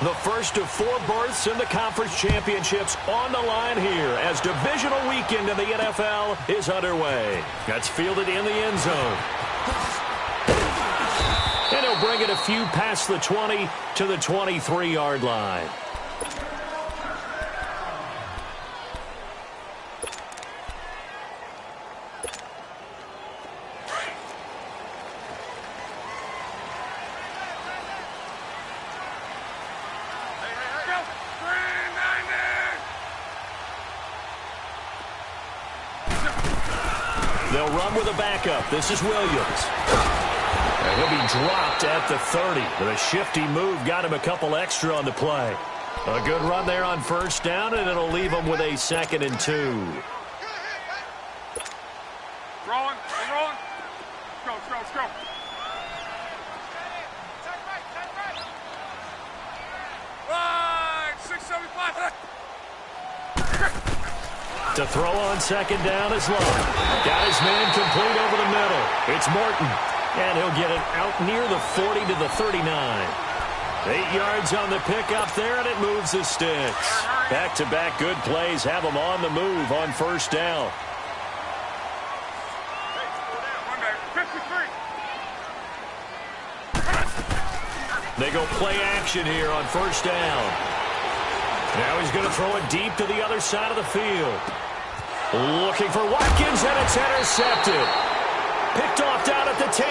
The first of 4 berths in the conference championships on the line here as divisional weekend in the NFL is underway. That's fielded in the end zone. And he'll bring it a few past the 20 to the 23-yard line. They'll run with a backup. This is Williams. And he'll be dropped at the 30. But a shifty move got him a couple extra on the play. A good run there on first down, and it'll leave him with a 2nd and 2. Rolling. Let's go. Right, 675. To throw on 2nd down is Love. Got his man complete over the middle. It's Morton. And he'll get it out near the 40 to the 39. 8 yards on the pickup there, and it moves the sticks. Back-to-back good plays have them on the move on first down. They go play action here on first down. Now he's going to throw it deep to the other side of the field. Looking for Watkins, and it's intercepted. Picked off down at the 10.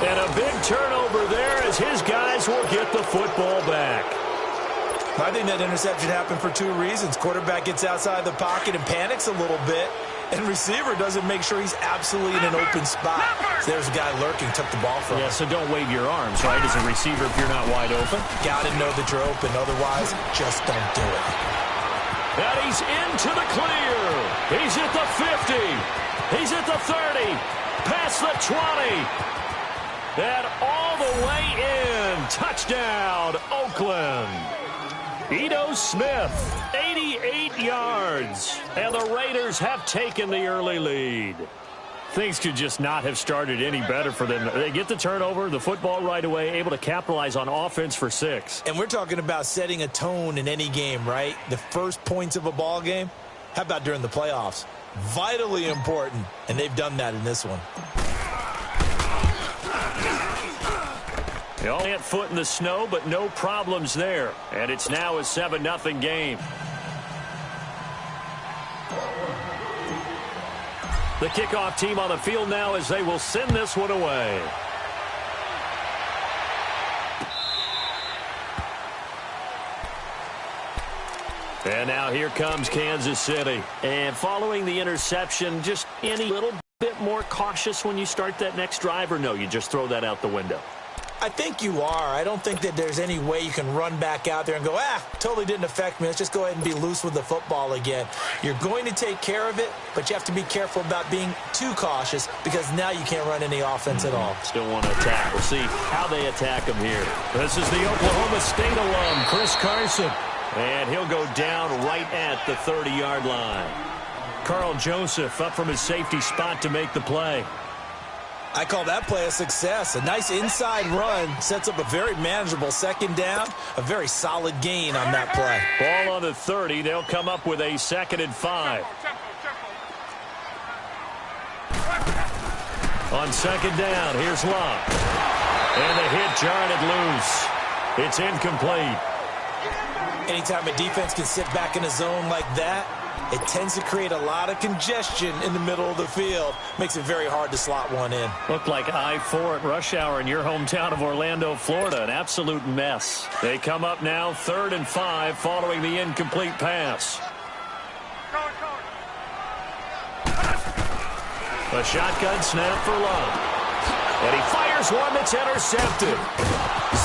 And a big turnover there as his guys will get the football back. I think that interception happened for 2 reasons. Quarterback gets outside the pocket and panics a little bit. And receiver doesn't make sure he's absolutely in an open spot. So there's a guy lurking, took the ball from him. Yeah, so don't wave your arms, right, as a receiver if you're not wide open. Got to know that you're open. Otherwise, just don't do it. And he's into the clear. He's at the 50. He's at the 30. Past the 20. And all the way in. Touchdown, Oakland. Ito Smith, 88 yards. And the Raiders have taken the early lead. Things could just not have started any better for them. They get the turnover, the football right away, able to capitalize on offense for 6. And we're talking about setting a tone in any game, right? The first points of a ball game. How about during the playoffs? Vitally important, and they've done that in this one. They all had foot in the snow, but no problems there. And it's now a 7-0 game. The kickoff team on the field now as they will send this one away. And now here comes Kansas City. And following the interception, just any little bit more cautious when you start that next drive, or no, you just throw that out the window? I think you are. I don't think that there's any way you can run back out there and go, totally didn't affect me. Let's just go ahead and be loose with the football again. You're going to take care of it, but you have to be careful about being too cautious because now you can't run any offense at all. Still want to attack. We'll see how they attack him here. This is the Oklahoma State alum, Chris Carson. And he'll go down right at the 30-yard line. Carl Joseph up from his safety spot to make the play. I call that play a success. A nice inside run sets up a very manageable 2nd down, a very solid gain on that play. Ball on the 30. They'll come up with a 2nd and 5. On 2nd down, here's Love. And the hit jarred it loose. It's incomplete. Anytime a defense can sit back in a zone like that, it tends to create a lot of congestion in the middle of the field. Makes it very hard to slot one in. Looked like I-4 at rush hour in your hometown of Orlando, Florida. An absolute mess. They come up now 3rd and 5 following the incomplete pass. A shotgun snap for Love. And he fires one that's intercepted.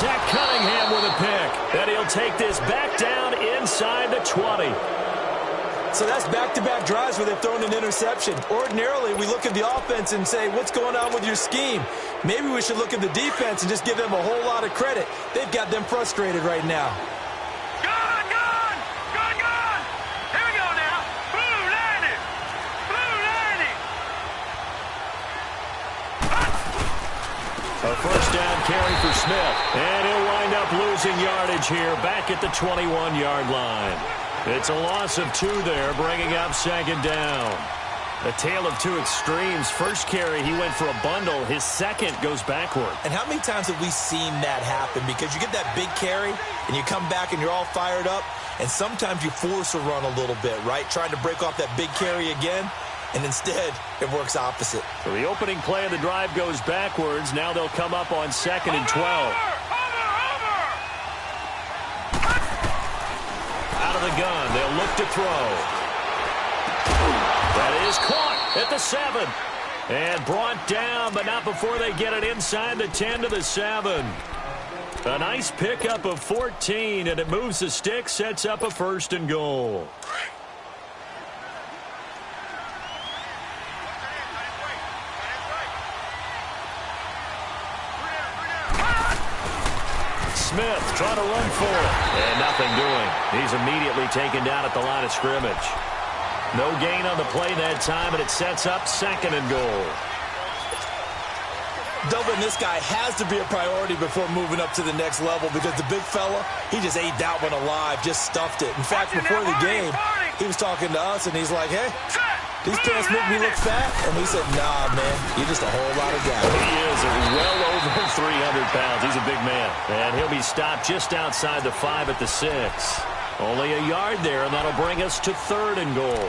Zach Cunningham with a pick. And he'll take this back down inside the 20. So that's back-to-back drives where they've thrown an interception. Ordinarily, we look at the offense and say, what's going on with your scheme? Maybe we should look at the defense and just give them a whole lot of credit. They've got them frustrated right now. Gone! Here we go now. Blue 90. A first down carry for Smith. And he'll wind up losing yardage here back at the 21-yard line. It's a loss of 2 there, bringing up second down. A tale of two extremes. First carry, he went for a bundle. His second goes backward. And how many times have we seen that happen? Because you get that big carry, and you come back and you're all fired up, and sometimes you force a run a little bit, right? Trying to break off that big carry again, and instead it works opposite. So the opening play of the drive goes backwards. Now they'll come up on 2nd and 12. Out of the gun, they'll look to throw. That is caught at the 7. And brought down, but not before they get it inside the 10 to the 7. A nice pickup of 14, and it moves the stick, sets up a 1st and goal. Smith trying to run for it. And nothing doing. He's immediately taken down at the line of scrimmage. No gain on the play that time, and it sets up 2nd and goal. Doubling this guy has to be a priority before moving up to the next level, because the big fella, he just ate that one alive, just stuffed it. In fact, before the game, he was talking to us, and he's like, hey, these pants make me look fat? And we said, nah, man, you're just a whole lot of guy. He is well over 300 pounds. He's a big man. And he'll be stopped just outside the 5 at the 6. Only a yard there, and that'll bring us to 3rd and goal.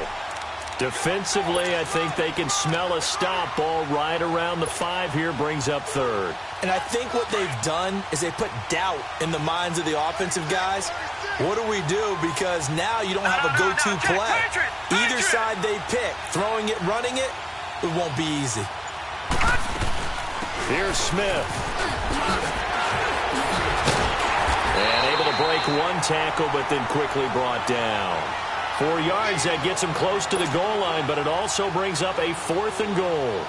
Defensively, I think they can smell a stop. Ball right around the 5 here, brings up 3rd. And I think what they've done is they put doubt in the minds of the offensive guys. What do we do? Because now you don't have a go-to play. Either side they pick, throwing it, running it, it won't be easy. Here's Smith. And able to break one tackle, but then quickly brought down. 4 yards, that gets him close to the goal line, but it also brings up a 4th and goal.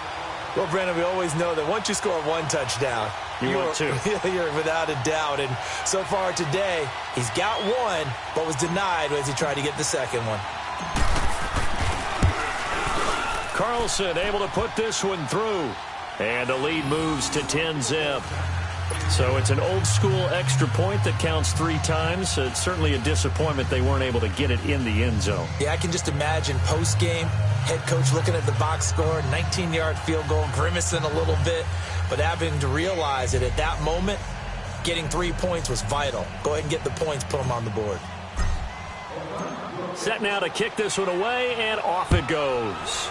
Well, Brandon, we always know that once you score 1 touchdown, you're 2. You're without a doubt. And so far today, he's got 1, but was denied as he tried to get the second one. Carlson able to put this one through. And the lead moves to 10-zip. So it's an old-school extra point that counts 3 times. It's certainly a disappointment they weren't able to get it in the end zone. Yeah, I can just imagine post-game, head coach looking at the box score, 19-yard field goal, grimacing a little bit, but having to realize that at that moment, getting 3 points was vital. Go ahead and get the points, put them on the board. Set now to kick this one away, and off it goes.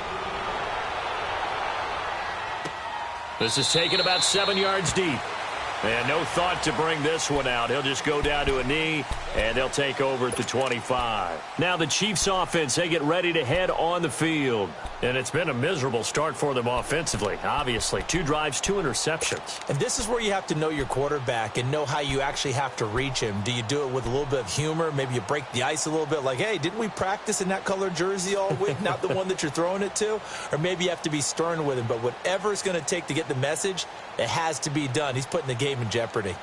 This is taken about 7 yards deep. And no thought to bring this one out. He'll just go down to a knee, and they'll take over at the 25. Now the Chiefs offense, they get ready to head on the field. And it's been a miserable start for them offensively, obviously. 2 drives, 2 interceptions. And this is where you have to know your quarterback and know how you actually have to reach him. Do you do it with a little bit of humor? Maybe you break the ice a little bit like, hey, didn't we practice in that color jersey all week? Not the one that you're throwing it to? Or maybe you have to be stern with him. But whatever it's going to take to get the message, it has to be done. He's putting the game in jeopardy.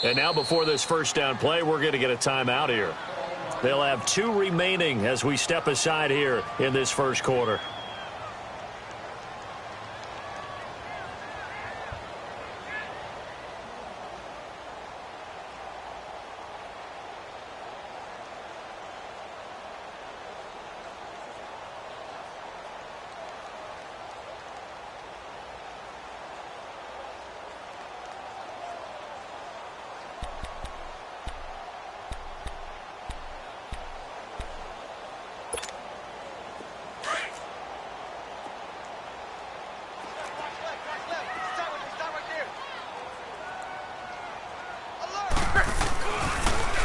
And now before this first down play, we're going to get a timeout here. They'll have 2 remaining as we step aside here in this first quarter.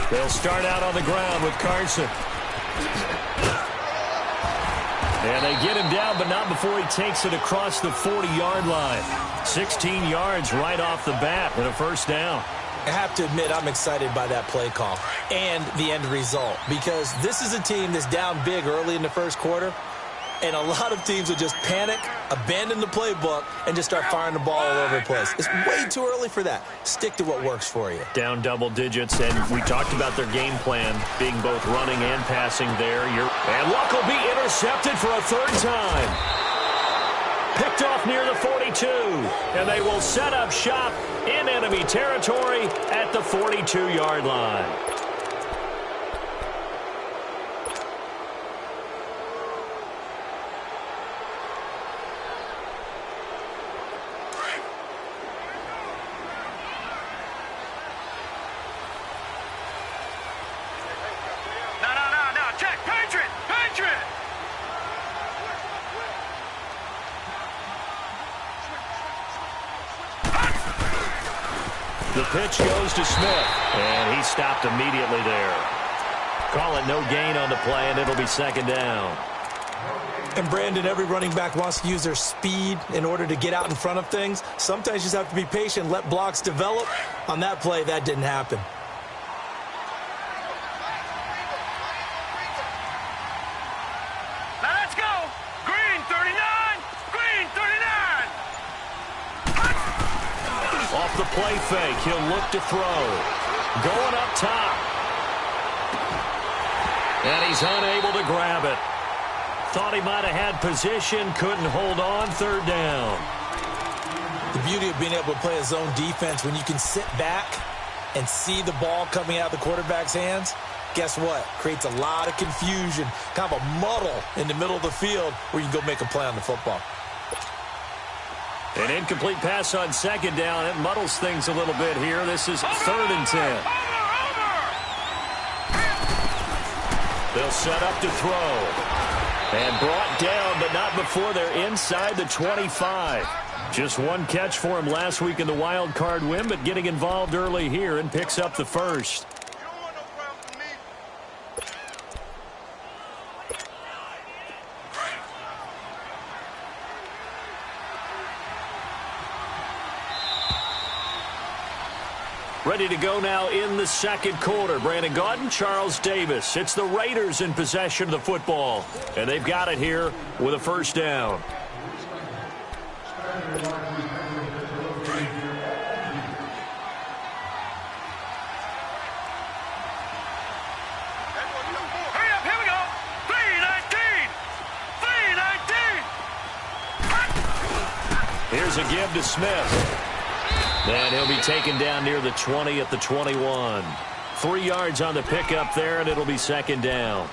They'll start out on the ground with Carson. And they get him down, but not before he takes it across the 40-yard line. 16 yards right off the bat and a first down. I have to admit, I'm excited by that play call and the end result, because this is a team that's down big early in the first quarter, and a lot of teams will just panic, abandon the playbook, and just start firing the ball all over the place. It's way too early for that. Stick to what works for you. Down double digits, and we talked about their game plan being both running and passing there. And Luck will be intercepted for a 3rd time. Picked off near the 40. 42, and they will set up shop in enemy territory at the 42-yard line. The pitch goes to Smith, and he stopped immediately there. Call it no gain on the play, and it'll be second down. And, Brandon, every running back wants to use their speed in order to get out in front of things. Sometimes you just have to be patient, let blocks develop. On that play, that didn't happen. Now let's go. Green 39. Green 39. Off the play fake, he'll look to throw. Going up top. And he's unable to grab it. Thought he might have had position, couldn't hold on, third down. The beauty of being able to play a zone defense, when you can sit back and see the ball coming out of the quarterback's hands, guess what? Creates a lot of confusion, kind of a muddle in the middle of the field where you can go make a play on the football. An incomplete pass on second down. It muddles things a little bit here. This is third and 10. They'll set up to throw. And brought down, but not before they're inside the 25. Just one catch for him last week in the wild card win, but getting involved early here and picks up the first. Ready to go now in the second quarter. Brandon Gaudin, Charles Davis. It's the Raiders in possession of the football. And they've got it here with a first down. Hurry up, here we go. 3-19. 3-19. Here's a give to Smith. And he'll be taken down near the 20 at the 21. 3 yards on the pickup there, and it'll be second down.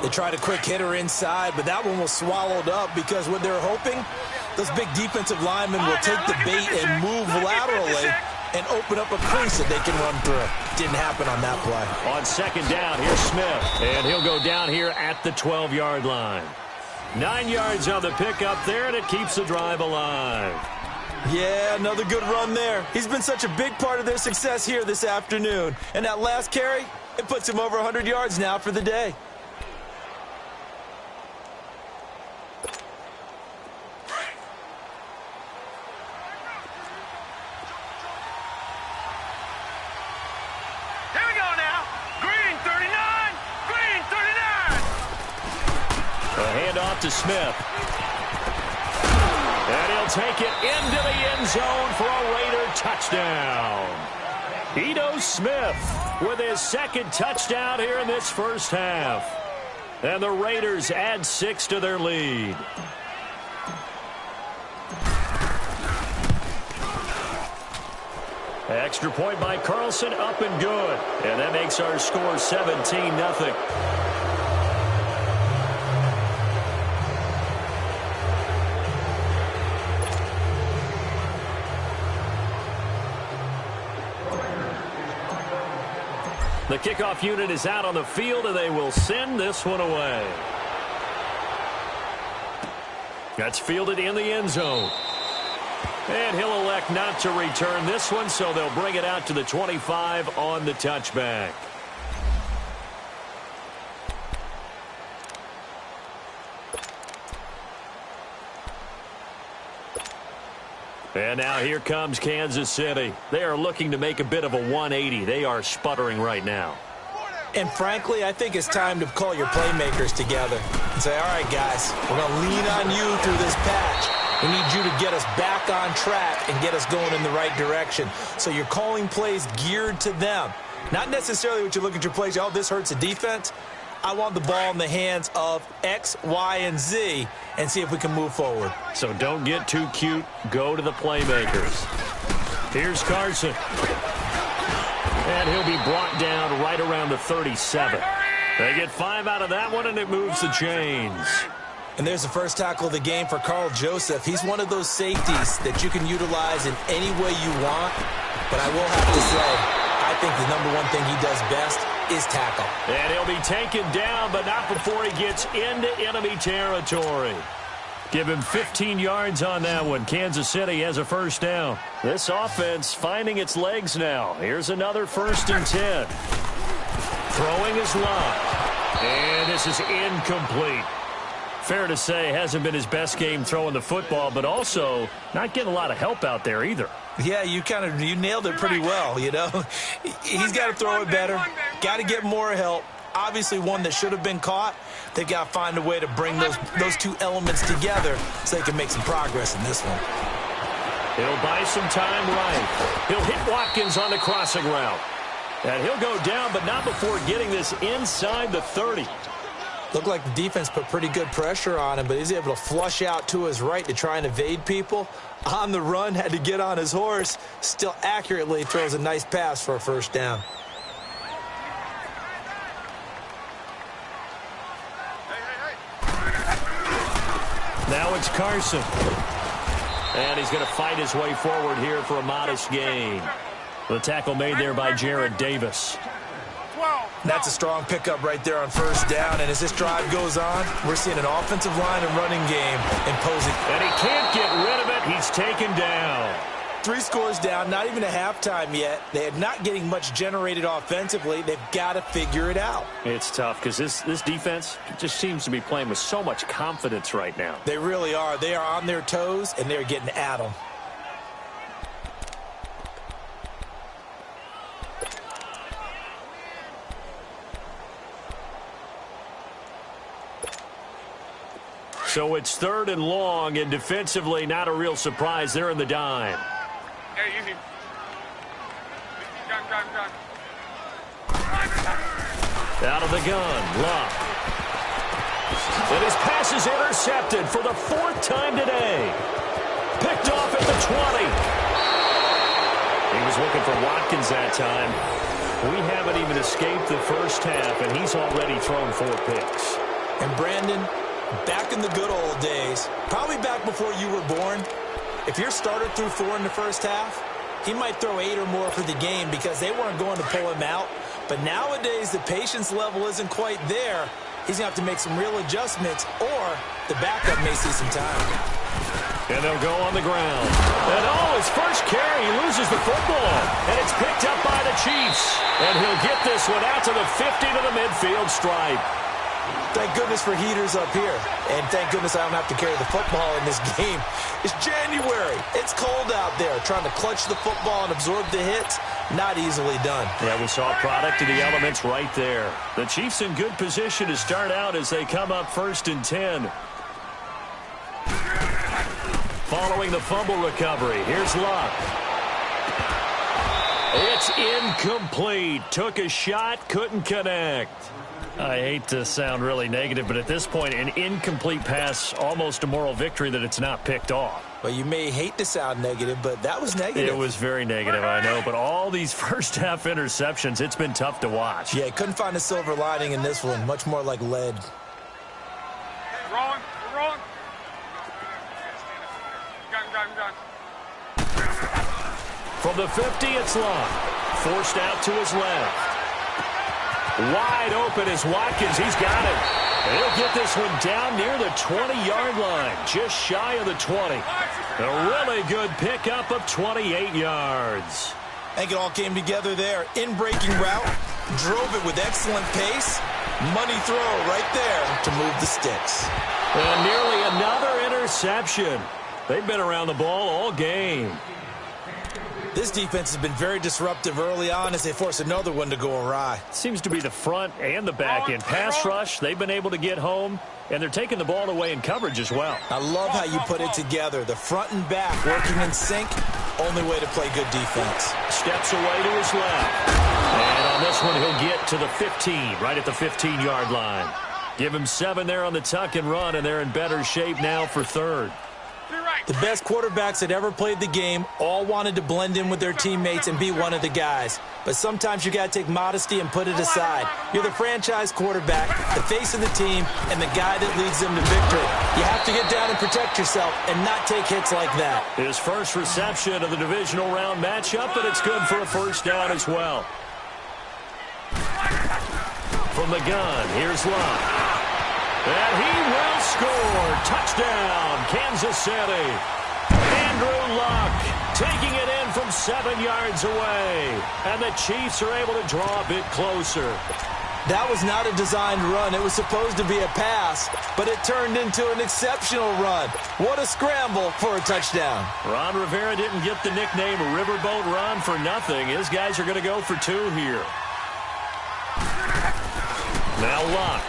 They tried a quick hitter inside, but that one was swallowed up because what they're hoping, those big defensive linemen will take the bait and move laterally and open up a crease that they can run through. Didn't happen on that play. On second down, here's Smith, and he'll go down here at the 12-yard line. 9 yards on the pickup there, and it keeps the drive alive. Yeah, another good run there. He's been such a big part of their success here this afternoon. And that last carry, it puts him over 100 yards now for the day. Here we go now. Green 39. Green 39. A handoff to Smith. And he'll take it into the end zone for a Raider touchdown. Ito Smith with his second touchdown here in this first half. And the Raiders add 6 to their lead. Extra point by Carlson, up and good. And that makes our score 17-0. The kickoff unit is out on the field, and they will send this one away. That's fielded in the end zone. And he'll elect not to return this one, so they'll bring it out to the 25 on the touchback. And now here comes Kansas City. They are looking to make a bit of a 180. They are sputtering right now. And frankly, I think it's time to call your playmakers together and say, all right, guys, we're going to lean on you through this patch. We need you to get us back on track and get us going in the right direction. So you're calling plays geared to them. Not necessarily what you look at your plays, oh, this hurts the defense. I want the ball in the hands of X, Y, and Z and see if we can move forward. So don't get too cute. Go to the playmakers. Here's Carson. And he'll be brought down right around the 37. They get 5 out of that one, and it moves the chains. And there's the first tackle of the game for Carl Joseph. He's one of those safeties that you can utilize in any way you want. But I will have to say, I think the number one thing he does best is tackle. And he'll be taken down, but not before he gets into enemy territory. Give him 15 yards on that one. Kansas City has a first down. This offense finding its legs now. Here's another 1st and 10. Throwing is locked. And this is incomplete. Fair to say, hasn't been his best game throwing the football, but also not getting a lot of help out there either. Yeah, you nailed it pretty well, you know. He's got to throw it better, got to get more help. Obviously one that should have been caught. They got to find a way to bring those two elements together so they can make some progress in this one. He'll buy some time right. He'll hit Watkins on the crossing route. And he'll go down, but not before getting this inside the 30. Looked like the defense put pretty good pressure on him, but he's able to flush out to his right to try and evade people. On the run, had to get on his horse. Still accurately throws a nice pass for a first down. Now it's Carson. And he's going to fight his way forward here for a modest gain. The tackle made there by Jared Davis. That's a strong pickup right there on first down. And as this drive goes on, we're seeing an offensive line and running game imposing. And he can't get rid of it. He's taken down. 3 scores down, not even a halftime yet. They are not getting much generated offensively. They've got to figure it out. It's tough because this defense just seems to be playing with so much confidence right now. They really are. They are on their toes, and they're getting at them. So it's 3rd and long, and defensively not a real surprise. They're in the dime. Hey, easy. Gun. Out of the gun, Luck. And his pass is intercepted for the 4th time today. Picked off at the 20. He was looking for Watkins that time. We haven't even escaped the first half, and he's already thrown 4 picks. And Brandon, back in the good old days, probably back before you were born, if your starter threw 4 in the first half, he might throw 8 or more for the game because they weren't going to pull him out. But nowadays, the patience level isn't quite there. He's going to have to make some real adjustments, or the backup may see some time. And they'll go on the ground. And his first carry, he loses the football. And it's picked up by the Chiefs. And he'll get this one out to the 50 to the midfield stripe. Thank goodness for heaters up here. And thank goodness I don't have to carry the football in this game. It's January. It's cold out there. Trying to clutch the football and absorb the hits, not easily done. Yeah, we saw a product of the elements right there. The Chiefs in good position to start out as they come up 1st and 10. Following the fumble recovery, here's Luck. It's incomplete. Took a shot, couldn't connect. I hate to sound really negative, but at this point, an incomplete pass, almost a moral victory that it's not picked off. Well, you may hate to sound negative, but that was negative. It was very negative, I know, but all these first-half interceptions, it's been tough to watch. Yeah, couldn't find a silver lining in this one, much more like lead. Rolling. Gun. From the 50, it's Luck. Forced out to his left. Wide open is Watkins. He's got it. And he'll get this one down near the 20-yard line, just shy of the 20. A really good pickup of 28 yards. I think it all came together there. In-breaking route, drove it with excellent pace. Money throw right there to move the sticks. And nearly another interception. They've been around the ball all game. This defense has been very disruptive early on as they force another one to go awry. Seems to be the front and the back end. Pass rush, they've been able to get home, and they're taking the ball away in coverage as well. I love how you put it together. The front and back working in sync. Only way to play good defense. Steps away to his left. And on this one, he'll get to the 15, right at the 15-yard line. Give him 7 there on the tuck and run, and they're in better shape now for third. The best quarterbacks that ever played the game all wanted to blend in with their teammates and be one of the guys. But sometimes you got to take modesty and put it aside. You're the franchise quarterback, the face of the team, and the guy that leads them to victory. You have to get down and protect yourself and not take hits like that. His first reception of the divisional round matchup, and it's good for a first down as well. From the gun, here's Love. And he will score. Touchdown, Kansas City. Andrew Luck taking it in from 7 yards away. And the Chiefs are able to draw a bit closer. That was not a designed run. It was supposed to be a pass, but it turned into an exceptional run. What a scramble for a touchdown. Ron Rivera didn't get the nickname Riverboat Ron for nothing. His guys are going to go for 2 here. Now Luck.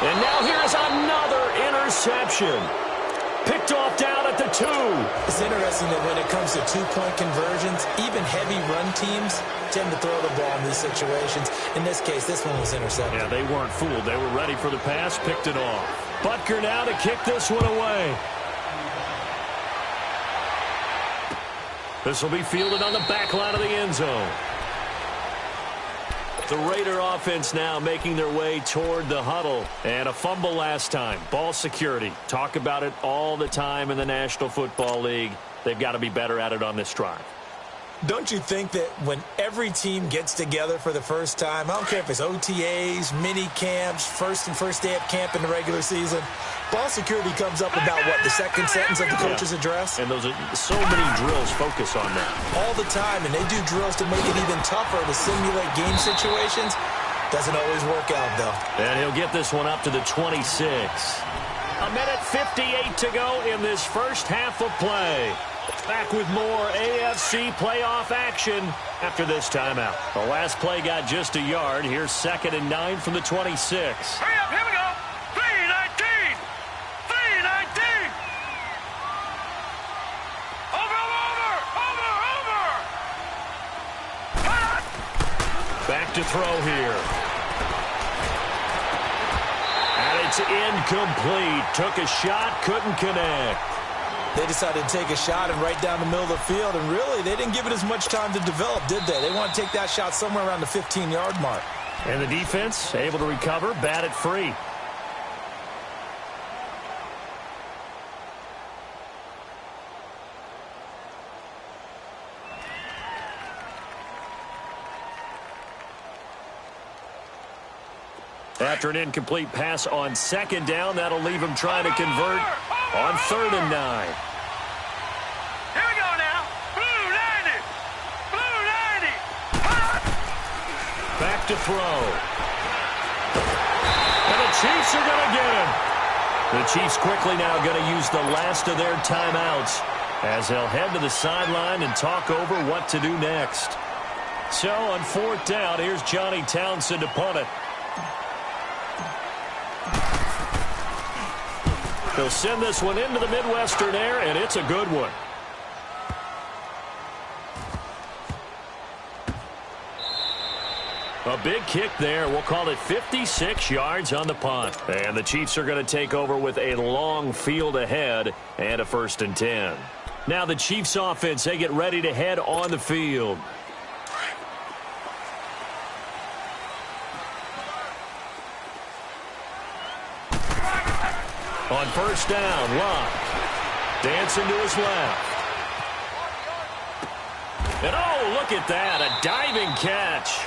And now here's another interception. Picked off down at the 2. It's interesting that when it comes to two-point conversions, even heavy run teams tend to throw the ball in these situations. In this case, this one was intercepted. Yeah, they weren't fooled. They were ready for the pass, picked it off. Butker now to kick this one away. This will be fielded on the back line of the end zone. The Raider offense now making their way toward the huddle. And a fumble last time. Ball security. Talk about it all the time in the National Football League. They've got to be better at it on this drive. Don't you think that when every team gets together for the first time, I don't care if it's OTAs, mini camps, first day of camp in the regular season, ball security comes up about, what, the second sentence of the coach's address? And those are so many drills focus on that. All the time, and they do drills to make it even tougher to simulate game situations. Doesn't always work out, though. And he'll get this one up to the 26. A minute 58 to go in this first half of play. Back with more AFC playoff action after this timeout. The last play got just a yard. Here's 2nd and 9 from the 26. Hurry up, here we go. 3-19. 3-19. Over. Back to throw here. And it's incomplete. Took a shot, couldn't connect. They decided to take a shot and right down the middle of the field, and really, they didn't give it as much time to develop, did they? They want to take that shot somewhere around the 15-yard mark. And the defense able to recover, bat it free. After an incomplete pass on 2nd down, that'll leave him trying to convert on 3rd and 9. Here we go now. Blue 90. Blue 90. Back to throw. And the Chiefs are going to get him. The Chiefs quickly now going to use the last of their timeouts as they'll head to the sideline and talk over what to do next. So on 4th down, here's Johnny Townsend to punt it. He'll send this one into the Midwestern air, and it's a good one. A big kick there. We'll call it 56 yards on the punt. And the Chiefs are going to take over with a long field ahead and a 1st and 10. Now the Chiefs offense, they get ready to head on the field. On 1st down, Luck. Dancing to his left. And oh, look at that, a diving catch.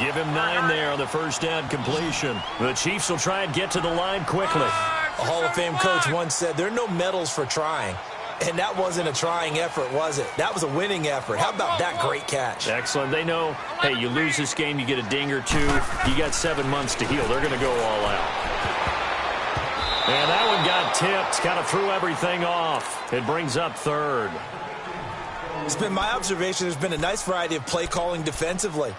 Give him 9 there on the 1st down completion. The Chiefs will try and get to the line quickly. A Hall of Fame coach once said, there are no medals for trying. And that wasn't a trying effort, was it? That was a winning effort. How about that great catch? Excellent. They know, hey, you lose this game, you get a ding or 2. You got 7 months to heal. They're going to go all out. And that one got tipped, kind of threw everything off. It brings up 3rd. It's been my observation there's been a nice variety of play calling defensively.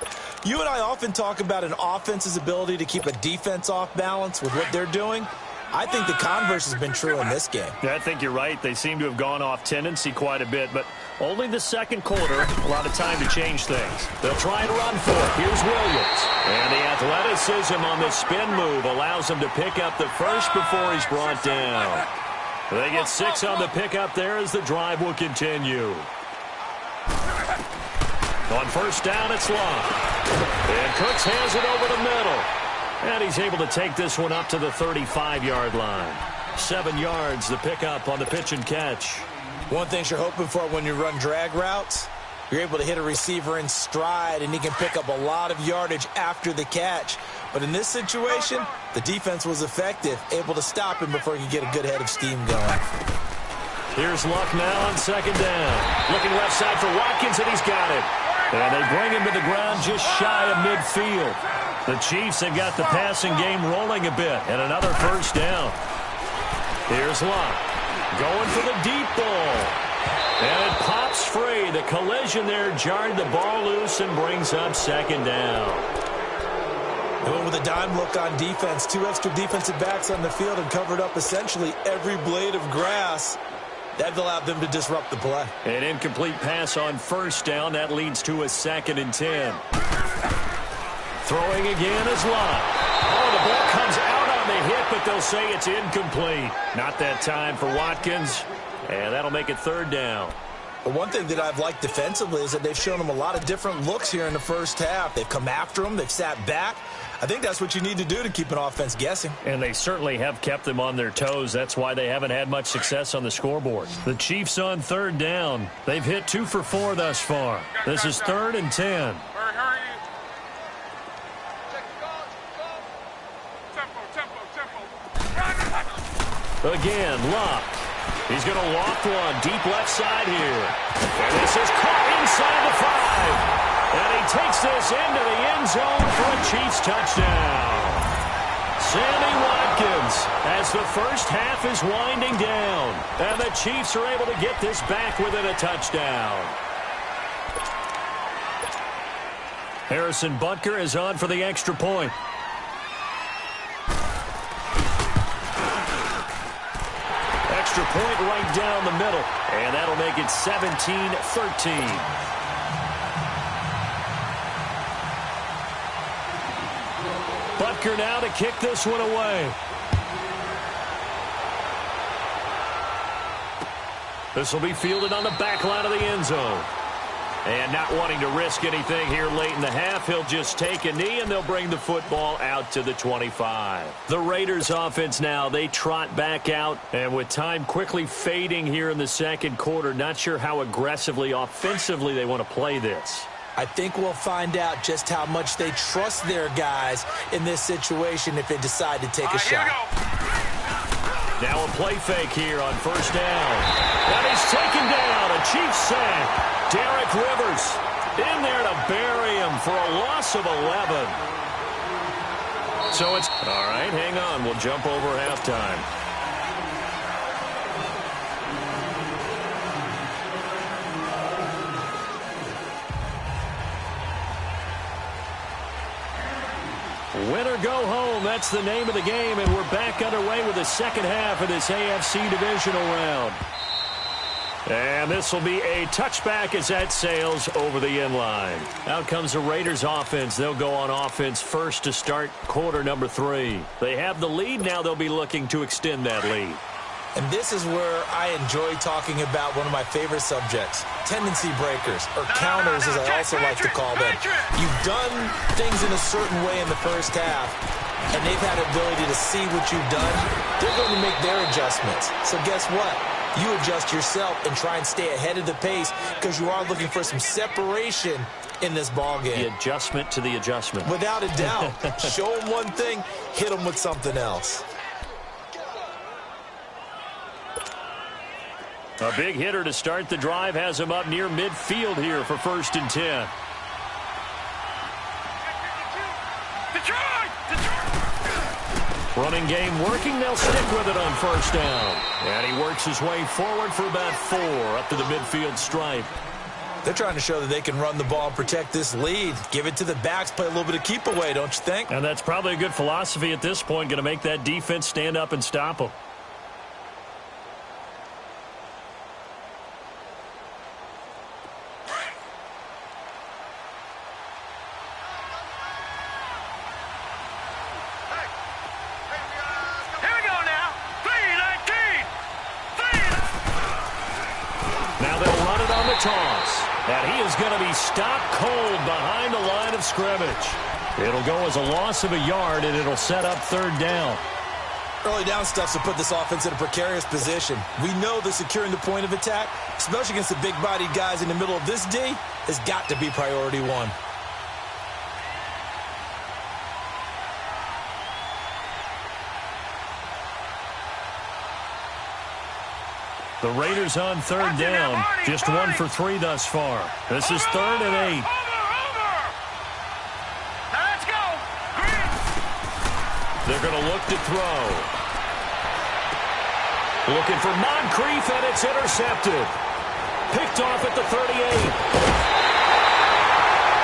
You and I often talk about an offense's ability to keep a defense off balance with what they're doing. I think the converse has been true in this game. Yeah, I think you're right. They seem to have gone off tendency quite a bit. But Only the second quarter, a lot of time to change things. They'll try and run for it. Here's Williams. And the athleticism on the spin move allows him to pick up the first before he's brought down. They get 6 on the pickup there as the drive will continue. On first down, it's Love. And Cooks has it over the middle. And he's able to take this one up to the 35-yard line. 7 yards, the pickup on the pitch and catch. One thing you're hoping for when you run drag routes, you're able to hit a receiver in stride, and he can pick up a lot of yardage after the catch. But in this situation, the defense was effective, able to stop him before he could get a good head of steam going. Here's Luck now on second down. Looking left side for Watkins, and he's got it. And they bring him to the ground just shy of midfield. The Chiefs have got the passing game rolling a bit, and another first down. Here's Luck. Going for the deep ball. And it pops free. The collision there jarred the ball loose and brings up second down. Going with a dime look on defense. 2 extra defensive backs on the field and covered up essentially every blade of grass. That allowed them to disrupt the play. An incomplete pass on first down. That leads to a 2nd and 10. Throwing again is Love. Oh, the ball comes out on the hit, but they'll say it's incomplete. Not that time for Watkins, and that'll make it 3rd down. But one thing that I've liked defensively is that they've shown them a lot of different looks here in the first half. They've come after them. They've sat back. I think that's what you need to do to keep an offense guessing. And they certainly have kept them on their toes. That's why they haven't had much success on the scoreboard. The Chiefs on 3rd down. They've hit 2 for 4 thus far. This is 3rd and 10. Again, Luck. He's going to loft one deep left side here. And this is caught inside the 5. And he takes this into the end zone for a Chiefs touchdown. Sammy Watkins as the first half is winding down. And the Chiefs are able to get this back within a touchdown. Harrison Butker is on for the extra point. Extra point right down the middle. And that'll make it 17-13. Butker now to kick this one away. This will be fielded on the back line of the end zone. And not wanting to risk anything here late in the half, he'll just take a knee, and they'll bring the football out to the 25. The Raiders offense now, they trot back out, and with time quickly fading here in the second quarter, not sure how aggressively, offensively they want to play this. I think we'll find out just how much they trust their guys in this situation if they decide to take a shot. Now a play fake here on first down. And he's taken down, a Chiefs sack. Derek Rivers in there to bury him for a loss of 11. So it's, all right, hang on. We'll jump over halftime. Win or go home, that's the name of the game, and we're back underway with the second half of this AFC divisional round. And this will be a touchback as that sails over the end line. Out comes the Raiders offense. They'll go on offense first to start quarter number 3. They have the lead. Now they'll be looking to extend that lead. And this is where I enjoy talking about one of my favorite subjects, tendency breakers, or counters as I also like to call them. You've done things in a certain way in the first half, and they've had the ability to see what you've done. They're going to make their adjustments. So guess what? You adjust yourself and try and stay ahead of the pace because you are looking for some separation in this ball game. The adjustment to the adjustment. Without a doubt. Show them one thing, hit them with something else. A big hitter to start the drive has him up near midfield here for 1st and 10. Running game working. They'll stick with it on first down. And he works his way forward for about 4 up to the midfield stripe. They're trying to show that they can run the ball and protect this lead. Give it to the backs, play a little bit of keep away, don't you think? And that's probably a good philosophy at this point. Going to make that defense stand up and stop them. the toss. And he is going to be stopped cold behind the line of scrimmage. It'll go as a loss of a yard, and it'll set up third down. Early down stuff to put this offense in a precarious position. We know that securing the point of attack, especially against the big-bodied guys in the middle of this D, has got to be priority one. The Raiders on third down. Just 1 for 3 thus far. This is 3rd and 8. Let's go. They're going to look to throw. Looking for Moncrief, and it's intercepted. Picked off at the 38.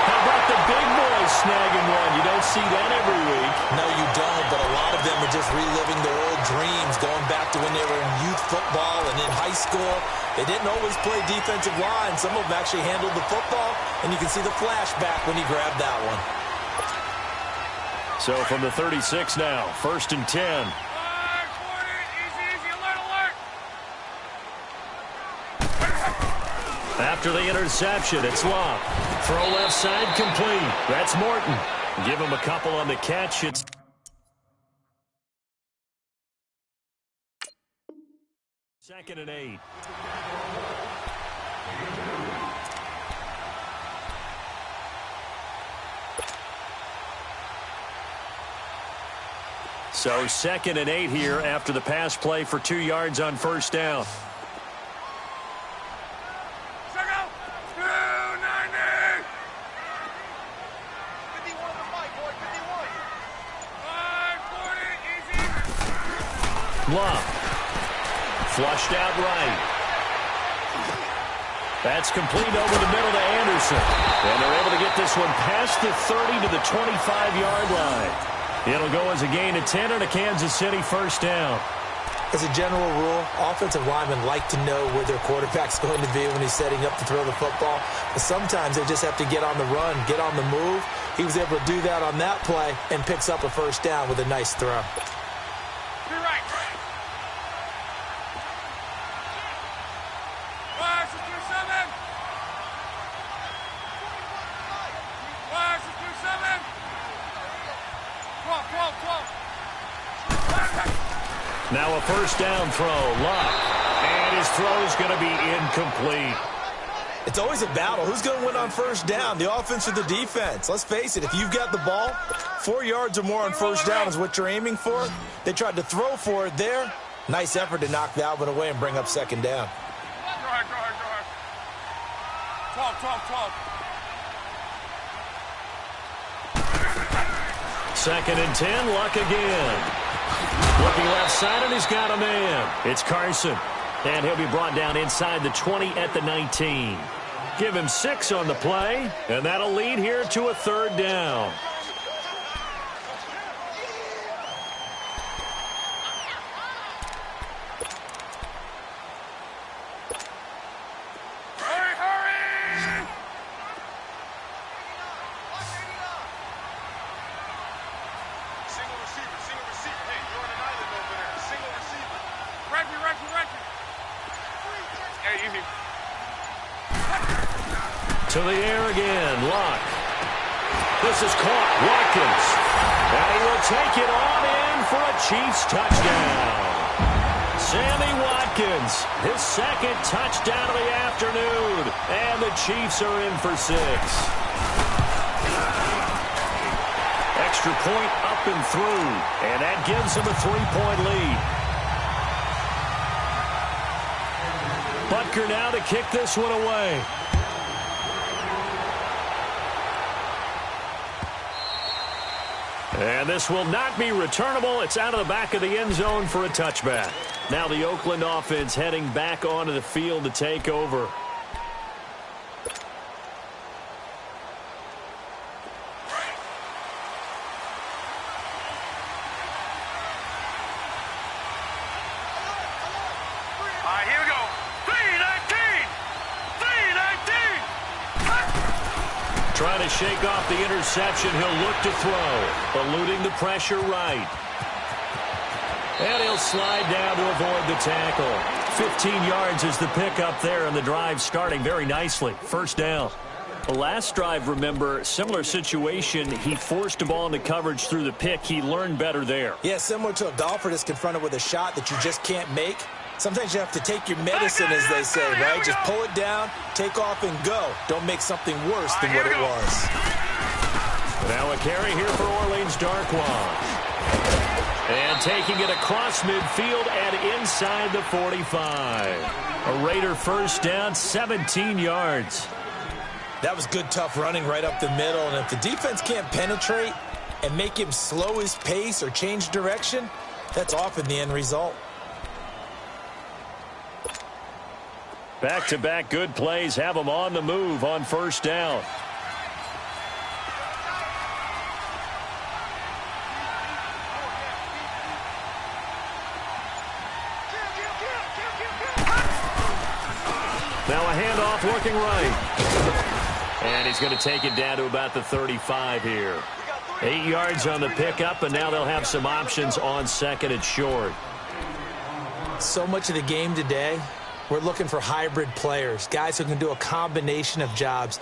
How about the big boys snagging one? You don't see that every week. No, you don't, but a lot of them are just reliving their old dreams, going back to when they were in youth football and in high school. They didn't always play defensive line. Some of them actually handled the football, and you can see the flashback when he grabbed that one. So from the 36 now, 1st and 10. After the interception, it's Love. Throw left side complete. That's Morton. Give him a couple on the catch. It's 2nd and 8. So 2nd and 8 here after the pass play for 2 yards on 1st down. Love. Flushed out right. That's complete over the middle to Anderson. And they're able to get this one past the 30 to the 25-yard line. It'll go as a gain of 10 and a Kansas City 1st down. As a general rule, offensive linemen like to know where their quarterback's going to be when he's setting up to throw the football. But sometimes they just have to get on the run, get on the move. He was able to do that on that play and picks up a 1st down with a nice throw. Now a 1st down throw, Luck. And his throw is going to be incomplete. It's always a battle. Who's going to win on 1st down, the offense or the defense? Let's face it, if you've got the ball, 4 yards or more on 1st down is what you're aiming for. They tried to throw for it there. Nice effort to knock that one away and bring up 2nd down. Go ahead. 12. 2nd and 10, Luck again. Looking left side, and he's got a man. It's Carson. And he'll be brought down inside the 20 at the 19. Give him 6 on the play, and that'll lead here to a 3rd down. To the air again, Luck. This is caught, Watkins. And he will take it on in for a Chiefs touchdown. Sammy Watkins, his 2nd touchdown of the afternoon. And the Chiefs are in for 6. Extra point up and through. And that gives them a 3-point lead. Butker now to kick this one away. And this will not be returnable. It's out of the back of the end zone for a touchback. Now the Oakland offense heading back onto the field to take over. Here we go. 3-19. Trying to shake off the interception. He'll look to throw. Eluding the pressure right. And he'll slide down to avoid the tackle. 15 yards is the pickup there, and the drive starting very nicely. First down. The last drive, remember, similar situation. He forced a ball into coverage through the pick. He learned better there. Yeah, similar to a golfer that's confronted with a shot that you just can't make. Sometimes you have to take your medicine, as they say, right? Just pull it down, take off, and go. Don't make something worse than what it was. Now a carry here for Orleans Darkwa. And taking it across midfield and inside the 45. A Raider first down, 17 yards. That was good, tough running right up the middle. And if the defense can't penetrate and make him slow his pace or change direction, that's often the end result. Back-to-back good plays have him on the move on first down. Now a handoff looking right. And he's going to take it down to about the 35 here. 8 yards on the pickup, and now they'll have some options on second and short. So much of the game today, we're looking for hybrid players, guys who can do a combination of jobs.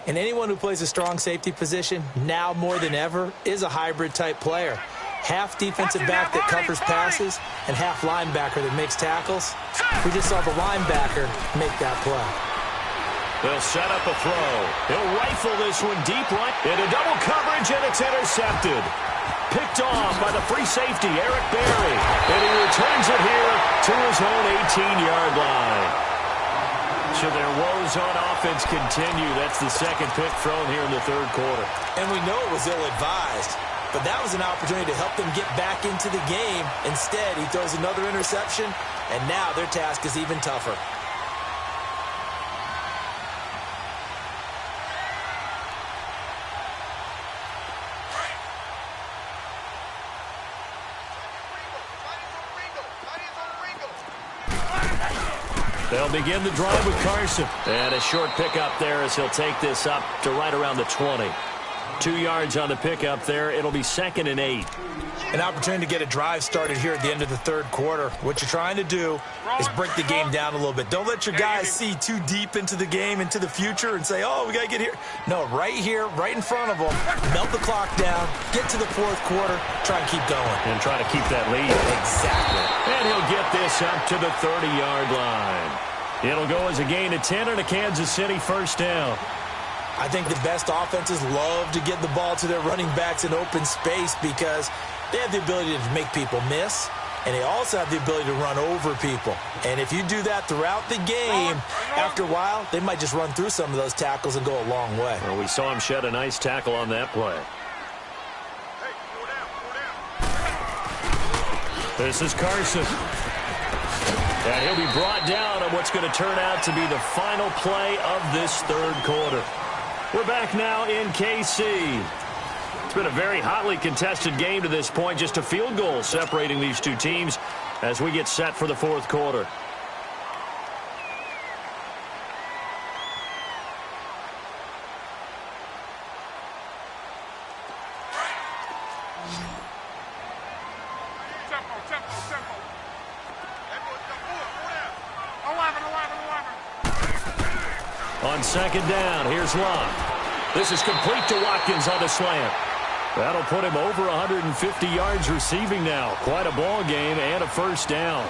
And anyone who plays a strong safety position, now more than ever, is a hybrid type player. Half defensive back that covers passes and half linebacker that makes tackles. We just saw the linebacker make that play. They'll set up a throw. He'll rifle this one deep right into double coverage, and it's intercepted. Picked off by the free safety, Eric Berry. And he returns it here to his own 18-yard line. So their woes on offense continue. That's the second pick thrown here in the third quarter. And we know it was ill-advised, but that was an opportunity to help them get back into the game. Instead, he throws another interception, and now their task is even tougher. They'll begin the drive with Carson. And a short pickup there as he'll take this up to right around the 20. 2 yards on the pickup there. It'll be 2nd and 8. An opportunity to get a drive started here at the end of the third quarter. What you're trying to do is break the game down a little bit. Don't let your guys see too deep into the game, into the future, and say, oh, we got to get here. No, right here, right in front of them, melt the clock down, get to the fourth quarter, try and keep going. And try to keep that lead. Exactly. And he'll get this up to the 30-yard line. It'll go as a gain of 10 and a Kansas City first down. I think the best offenses love to get the ball to their running backs in open space because they have the ability to make people miss, and they also have the ability to run over people. And if you do that throughout the game, after a while, they might just run through some of those tackles and go a long way. Well, we saw him shed a nice tackle on that play. This is Carson. And he'll be brought down on what's going to turn out to be the final play of this third quarter. We're back now in KC. It's been a very hotly contested game to this point. Just a field goal separating these two teams as we get set for the fourth quarter. On second down, here's Locke. This is complete to Watkins on the slant. That'll put him over 150 yards receiving now. Quite a ball game and a first down.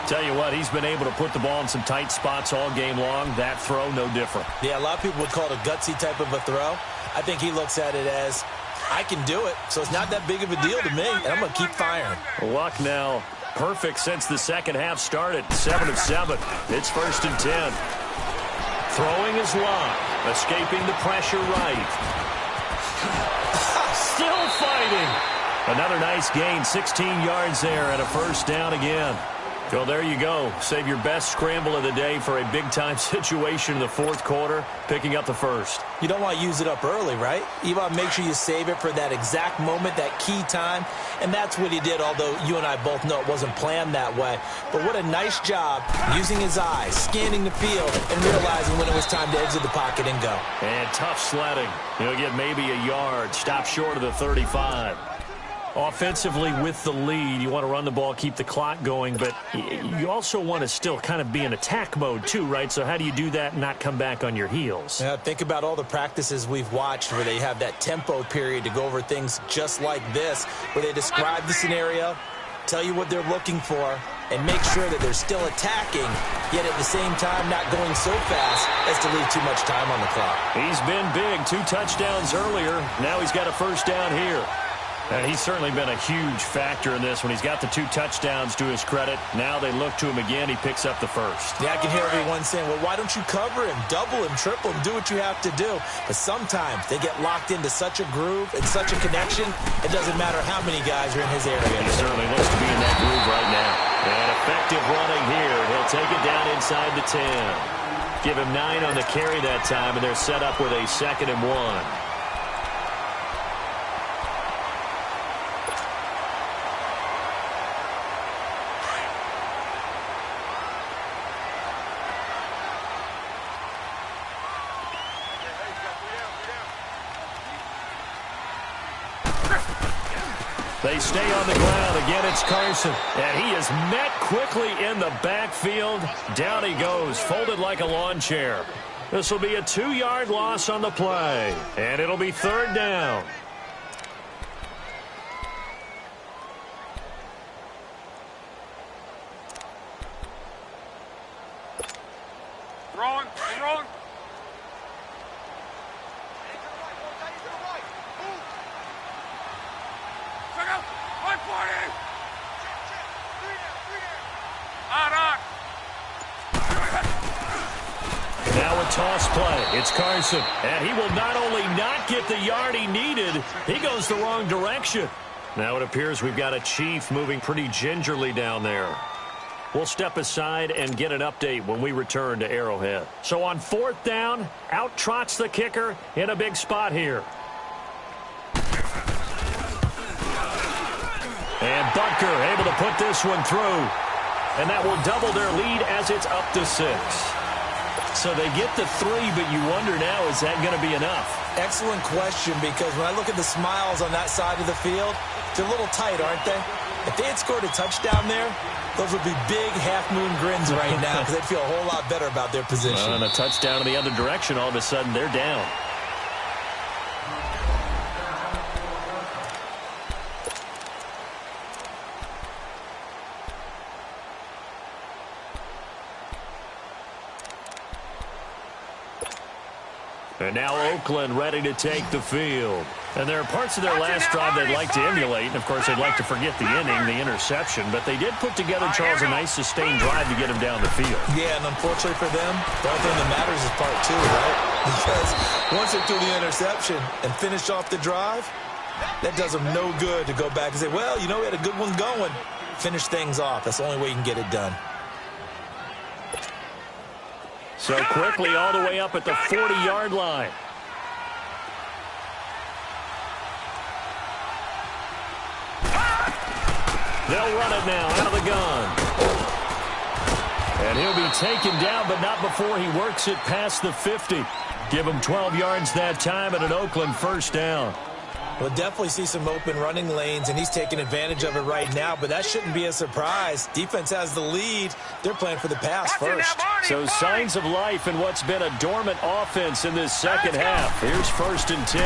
Tell you what, he's been able to put the ball in some tight spots all game long. That throw, no different. Yeah, a lot of people would call it a gutsy type of a throw. I think he looks at it as, I can do it, so it's not that big of a deal to me, and I'm going to keep firing. Luck now perfect since the second half started. 7 of 7. It's 1st and 10. Throwing is Locke. Escaping the pressure right. Still fighting. Another nice gain. 16 yards there and a first down again. Well, there you go. Save your best scramble of the day for a big-time situation in the fourth quarter, picking up the first. You don't want to use it up early, right? You want to make sure you save it for that exact moment, that key time, and that's what he did, although you and I both know it wasn't planned that way. But what a nice job using his eyes, scanning the field, and realizing when it was time to exit the pocket and go. And tough sledding. He'll get maybe a yard, stop short of the 35. Offensively with the lead, you want to run the ball, keep the clock going, but you also want to still kind of be in attack mode too, right? So how do you do that and not come back on your heels? Yeah, think about all the practices we've watched where they have that tempo period to go over things just like this, where they describe the scenario, tell you what they're looking for, and make sure that they're still attacking, yet at the same time not going so fast as to leave too much time on the clock. He's been big, 2 touchdowns earlier. Now he's got a first down here. And he's certainly been a huge factor in this when he's got the 2 touchdowns to his credit. Now they look to him again. He picks up the first. Yeah, I can hear everyone saying, well, why don't you cover him, double him, triple him, do what you have to do. But sometimes they get locked into such a groove and such a connection, it doesn't matter how many guys are in his area. He certainly looks to be in that groove right now. And effective running here. He'll take it down inside the 10. Give him 9 on the carry that time, and they're set up with a 2nd and 1. They stay on the ground. Again, it's Carson. And he is met quickly in the backfield. Down he goes, folded like a lawn chair. This will be a 2-yard loss on the play. And it'll be 3rd down. Throwing. Now a toss play. It's Carson. And he will not only not get the yard he needed, he goes the wrong direction. Now it appears we've got a Chief moving pretty gingerly down there. We'll step aside and get an update when we return to Arrowhead. So on 4th down, out trots the kicker in a big spot here. And Butker able to put this one through. And that will double their lead as it's up to 6. So they get the 3, but you wonder now, is that going to be enough? Excellent question, because when I look at the smiles on that side of the field, they're a little tight, aren't they? If they had scored a touchdown there, those would be big half-moon grins right now because they'd feel a whole lot better about their position. And a touchdown in the other direction, all of a sudden they're down. And now Oakland ready to take the field. And there are parts of their last drive they'd like to emulate. And, of course, they'd like to forget the inning, the interception. But they did put together, Charles, a nice sustained drive to get him down the field. Yeah, and unfortunately for them, the only thing that matters is part 2, right? Because once they threw the interception and finished off the drive, that does them no good to go back and say, well, you know, we had a good one going. Finish things off. That's the only way you can get it done. So quickly all the way up at the 40-yard line. They'll run it now out of the gun. And he'll be taken down, but not before he works it past the 50. Give him 12 yards that time and an Oakland first down. We'll definitely see some open running lanes, and he's taking advantage of it right now, but that shouldn't be a surprise. Defense has the lead. They're playing for the pass first. So signs of life in what's been a dormant offense in this second half. Here's 1st and 10.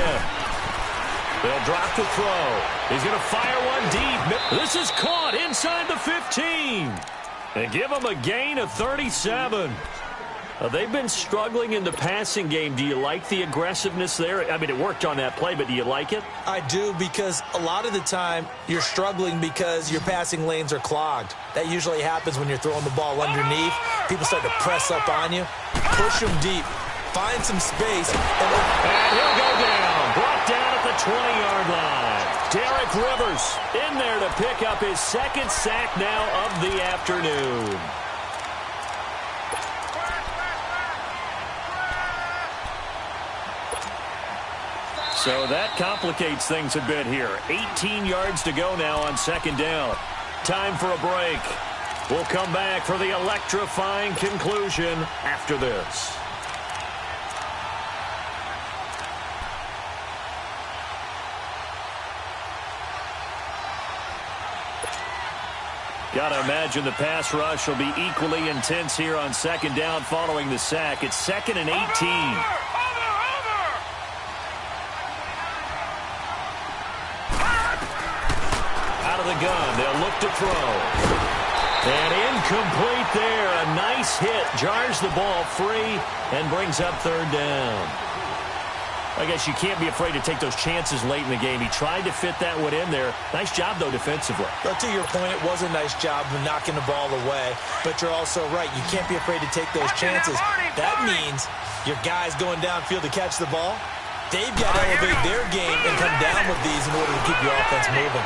They'll drop the throw. He's going to fire one deep. This is caught inside the 15. And give him a gain of 37. They've been struggling in the passing game. Do you like the aggressiveness there? I mean, it worked on that play, but do you like it? I do, because a lot of the time you're struggling because your passing lanes are clogged. That usually happens when you're throwing the ball underneath. People start to press up on you. Push them deep. Find some space. And he'll go down. Brought down at the 20-yard line. Derek Rivers in there to pick up his 2nd sack now of the afternoon. So that complicates things a bit here. 18 yards to go now on 2nd down. Time for a break. We'll come back for the electrifying conclusion after this. Got to imagine the pass rush will be equally intense here on second down following the sack. It's 2nd and 18. Out of the gun, they'll look to throw. And incomplete there. A nice hit. Jars the ball free and brings up 3rd down. I guess you can't be afraid to take those chances late in the game. He tried to fit that one in there. Nice job, though, defensively. But to your point, it was a nice job of knocking the ball away. But you're also right. You can't be afraid to take those chances. That means your guys going downfield to catch the ball, they've got to elevate their game and come down with these in order to keep your offense moving.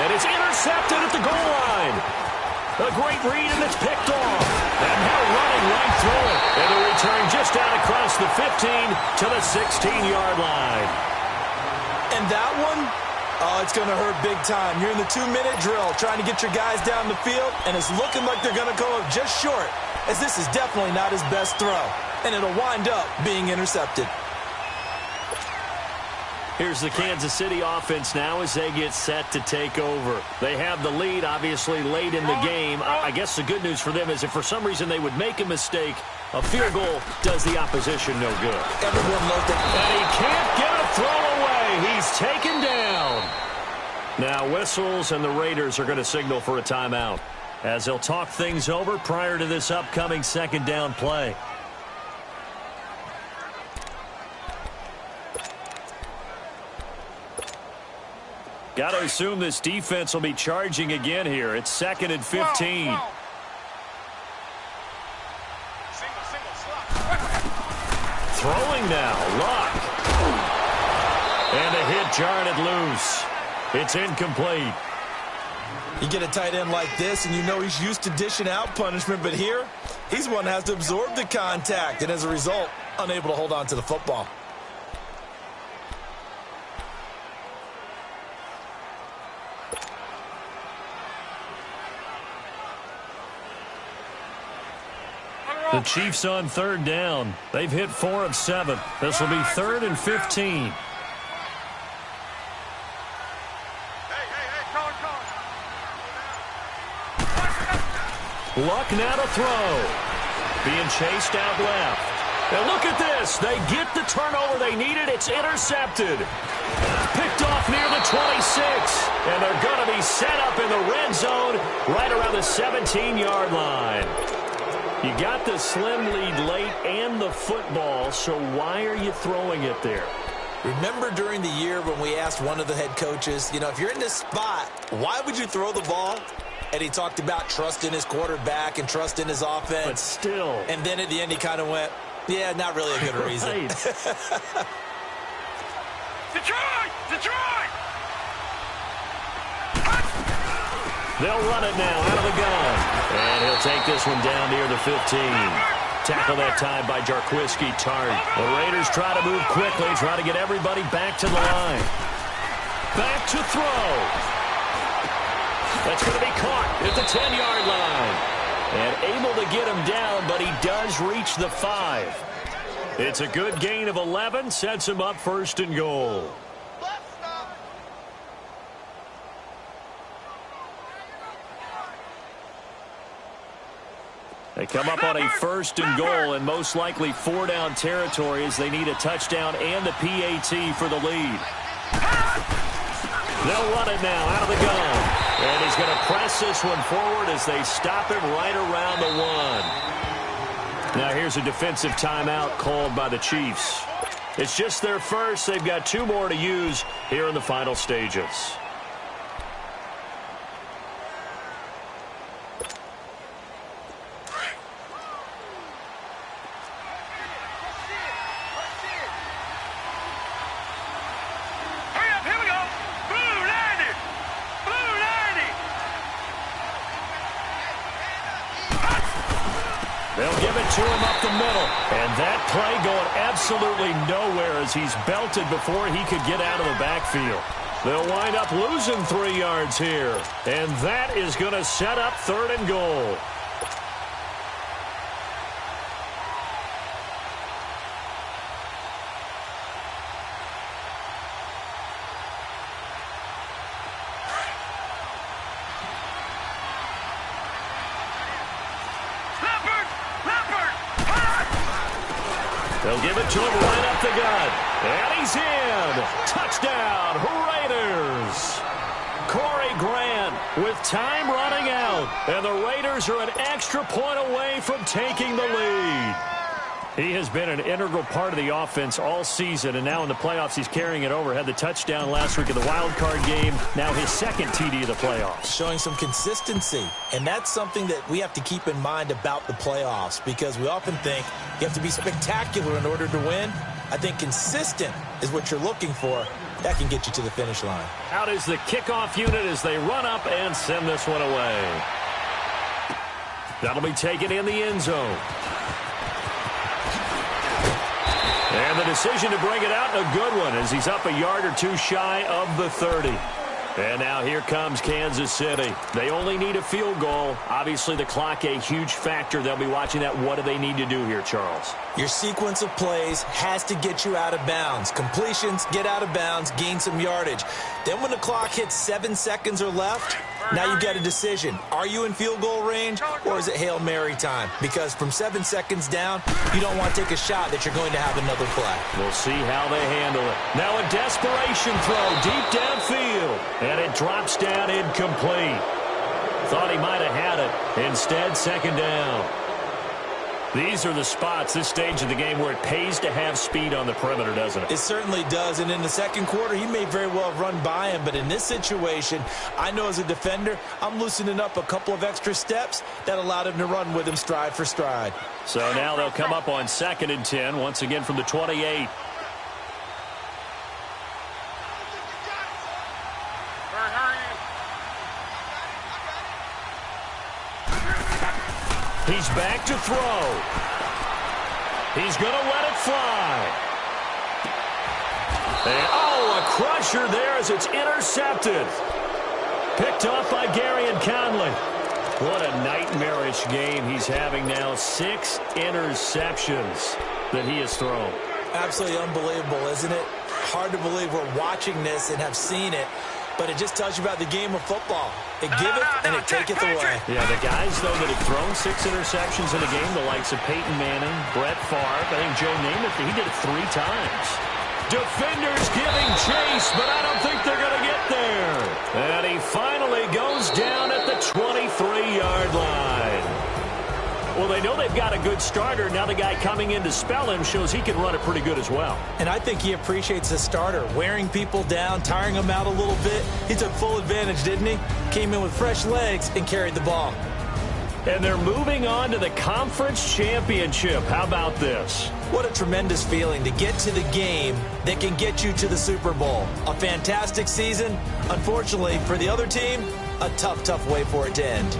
And it's intercepted at the goal line. A great read, and it's picked off. And now running right through it. And the return just out across the 15 to the 16-yard line. And that one, oh, it's going to hurt big time. You're in the 2-minute drill trying to get your guys down the field, and it's looking like they're going to go up just short, as this is definitely not his best throw. And it'll wind up being intercepted. Here's the Kansas City offense now as they get set to take over. They have the lead, obviously, late in the game. I guess the good news for them is if for some reason they would make a mistake, a field goal does the opposition no good. Everyone looked at and he can't get a throw away. He's taken down. Now whistles, and the Raiders are going to signal for a timeout as they'll talk things over prior to this upcoming 2nd down play. Got to assume this defense will be charging again here. It's 2nd and 15. Throwing now. Luck. And a hit jarred it loose. It's incomplete. You get a tight end like this, and you know he's used to dishing out punishment, but here, he's one that has to absorb the contact, and as a result, unable to hold on to the football. The Chiefs on 3rd down. They've hit 4 of 7. This will be 3rd and 15. Luck now to throw. Being chased out left. And look at this. They get the turnover they needed. It's intercepted. Picked off near the 26. And they're going to be set up in the red zone right around the 17-yard line. You got the slim lead late and the football, so why are you throwing it there? Remember during the year when we asked one of the head coaches, you know, if you're in this spot, why would you throw the ball? And he talked about trust in his quarterback and trust in his offense. But still. And then at the end he kind of went, yeah, not really a good reason. Detroit! Detroit! They'll run it now out of the gun. And he'll take this one down near the 15. Tackle that time by Jarquiski Tart. The Raiders try to move quickly, try to get everybody back to the line. Back to throw. That's going to be caught at the 10-yard line. And able to get him down, but he does reach the 5. It's a good gain of 11, sets him up 1st and goal. They come up on a 1st and goal and most likely 4-down territory as they need a touchdown and the PAT for the lead. They'll run it now out of the gun. And he's going to press this one forward as they stop him right around the 1. Now here's a defensive timeout called by the Chiefs. It's just their first. They've got 2 more to use here in the final stages. To him up the middle. And that play going absolutely nowhere as he's belted before he could get out of the backfield. They'll wind up losing 3 yards here. And that is going to set up 3rd and goal. They'll give it to him right up the gut. And he's in. Touchdown, Raiders. Corey Grant with time running out. And the Raiders are an extra point away from taking the lead. He has been an integral part of the offense all season, and now in the playoffs he's carrying it over. Had the touchdown last week in the wild card game. Now his second TD of the playoffs. Showing some consistency, and that's something that we have to keep in mind about the playoffs, because we often think you have to be spectacular in order to win. I think consistent is what you're looking for. That can get you to the finish line. Out is the kickoff unit as they run up and send this one away. That'll be taken in the end zone. And the decision to bring it out, a good one, as he's up a yard or two shy of the 30. And now here comes Kansas City. They only need a field goal. Obviously, the clock a huge factor. They'll be watching that. What do they need to do here, Charles? Your sequence of plays has to get you out of bounds. Completions, get out of bounds, gain some yardage. Then when the clock hits 7 seconds or left, now you've got a decision. Are you in field goal range, or is it Hail Mary time? Because from 7 seconds down, you don't want to take a shot that you're going to have another play. We'll see how they handle it. Now a desperation throw deep downfield. And it drops down incomplete. Thought he might have had it. Instead, second down. These are the spots, this stage of the game, where it pays to have speed on the perimeter, doesn't it? It certainly does. And in the second quarter, he may very well have run by him. But in this situation, I know as a defender, I'm loosening up a couple of extra steps that allowed him to run with him stride for stride. So now they'll come up on 2nd and 10, once again from the 28. He's back to throw. He's going to let it fly. And, oh, a crusher there as it's intercepted. Picked off by Garyon Conley. What a nightmarish game he's having now. 6 interceptions that he has thrown. Absolutely unbelievable, isn't it? Hard to believe we're watching this and have seen it. But it just tells you about the game of football. It give it and it take it away. Yeah, the guys, though, that have thrown 6 interceptions in a game, the likes of Peyton Manning, Brett Favre, I think Joe Namath, he did it 3 times. Defenders giving chase, but I don't think they're going to get there. And he finally goes down at the 23-yard line. Well, they know they've got a good starter. Now the guy coming in to spell him shows he can run it pretty good as well. And I think he appreciates the starter, wearing people down, tiring them out a little bit. He took full advantage, didn't he? Came in with fresh legs and carried the ball. And they're moving on to the conference championship. How about this? What a tremendous feeling to get to the game that can get you to the Super Bowl. A fantastic season. Unfortunately, for the other team, a tough, tough way for it to end.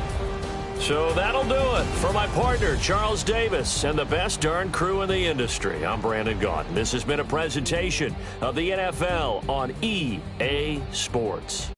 So that'll do it. For my partner, Charles Davis, and the best darn crew in the industry, I'm Brandon Gaudin. This has been a presentation of the NFL on EA Sports.